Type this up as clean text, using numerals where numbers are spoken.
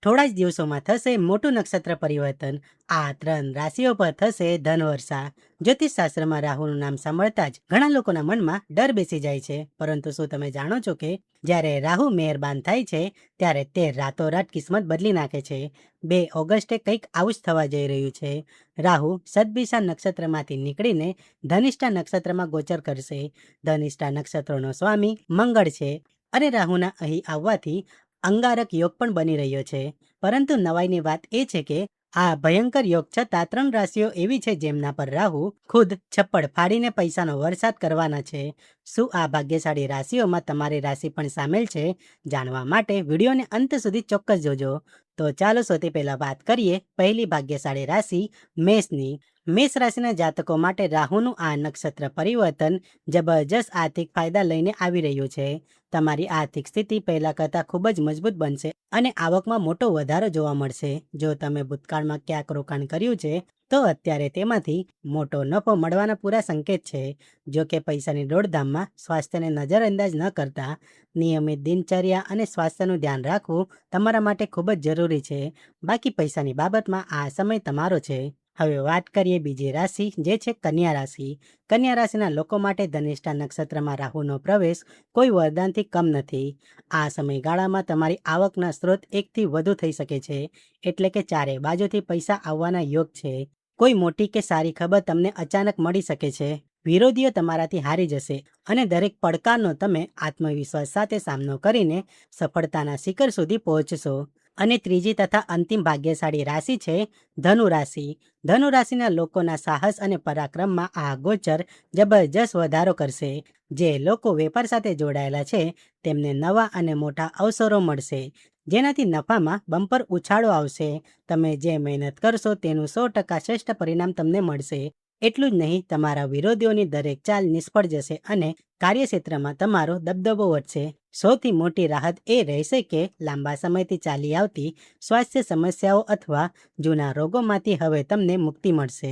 થોડા જ દિવસોમાં થશે મોટું નક્ષત્ર પરિવર્તન। આ 3 રાશિઓ પર થશે ધનવર્ષા। જ્યોતિષશાસ્ત્રમાં રાહુનું નામ સાંભળતા જ ઘણા લોકોના મનમાં ડર બેસી જાય છે, પરંતુ શું તમે જાણો છો કે જ્યારે રાહુ મહેરબાન થાય છે ત્યારે તે રાતોરાત કિસ્મત બદલી નાખે છે। 2 ઓગસ્ટે કંઈક આવું જ થવા જઈ રહ્યું છે। રાહુ સદબિષા નક્ષત્રમાંથી નીકળીને ધનિષ્ઠા નક્ષત્રમાં ગોચર કરશે। ધનિષ્ઠા નક્ષત્રનો સ્વામી મંગળ છે અને રાહુના અહીં આવવાથી અંગારક યોગ પણ બની રહ્યો છે। પરંતુ નવાઈની વાત એ છે કે આ ભયંકર યોગ છતાં 3 રાશિઓ એવી છે જેમના પર રાહુ ખુદ છપ્પડ ફાડીને પૈસાનો વરસાદ કરવાના છે। શું આ ભાગ્યશાળી રાશિઓમાં તમારી રાશિ પણ સામેલ છે? જાણવા માટે વિડીયોને અંત સુધી ચોક્કસ જોજો। તો ચાલો સૌથી પહેલા વાત કરીએ પહેલી ભાગ્યશાળી રાશિ મેષની। મેષ રાશિના જાતકો માટે રાહુનું આ નક્ષત્ર પરિવર્તન જબરજસ્ત આર્થિક ફાયદા લઈને આવી રહ્યું છે। તમારી આર્થિક સ્થિતિ પહેલા કરતાં ખૂબ જ મજબૂત બનશે અને આવકમાં મોટો વધારો જોવા મળશે। જો તમે ભૂતકાળમાં ક્યાંક રોકાણ કર્યું છે તો અત્યારે તેમાંથી મોટો નફો મળવાના પૂરા સંકેત છે। જો કે પૈસાની દોડધામમાં સ્વાસ્થ્યને નજરઅંદાજ ન કરતા નિયમિત દિનચર્યા અને સ્વાસ્થ્યનું ધ્યાન રાખવું તમારા માટે ખૂબ જ જરૂરી છે। બાકી પૈસાની બાબતમાં આ સમય તમારો છે। હવે વાત કરીએ બીજી રાશિ જે છે કન્યા રાશિ। કન્યા રાશિના લોકો માટે ધનિષ્ઠા નક્ષત્રમાં રાહુનો પ્રવેશ કોઈ વરદાનથી કમ નથી। આ સમયગાળામાં તમારી આવકના સ્ત્રોત એકથી વધુ થઈ શકે છે, એટલે કે ચારે બાજુથી પૈસા આવવાના યોગ છે। કોઈ મોટી કે સારી ખબર તમને અચાનક મળી શકે છે। વિરોધીઓ તમારાથી હારી જશે અને દરેક પડકારનો તમે આત્મવિશ્વાસ સાથે સામનો કરીને સફળતાના શિખર સુધી પહોંચશો। અને ત્રીજી તથા અંતિમ ભાગ્યશાળી રાશિ છે ધનુ રાશિ। ધનુ રાશિના લોકોના સાહસ અને પરાક્રમમાં આ ગોચર જબરજસ્ત વધારો કરશે। જે લોકો વેપાર સાથે જોડાયેલા છે તેમને નવા અને મોટા અવસરો મળશે, જેનાથી નફામાં બમ્પર ઉછાળો આવશે। તમે જે મહેનત કરશો તેનું 100% શ્રેષ્ઠ પરિણામ તમને મળશે। એટલું જ નહીં, તમારા વિરોધીઓની દરેક ચાલ નિષ્ફળ જશે અને કાર્યક્ષેત્રમાં તમારો દબદબો વધશે। સૌથી મોટી રાહત એ રહેશે કે લાંબા સમયથી ચાલી આવતી સ્વાસ્થ્ય સમસ્યાઓ અથવા જૂના રોગોમાંથી હવે તમને મુક્તિ મળશે।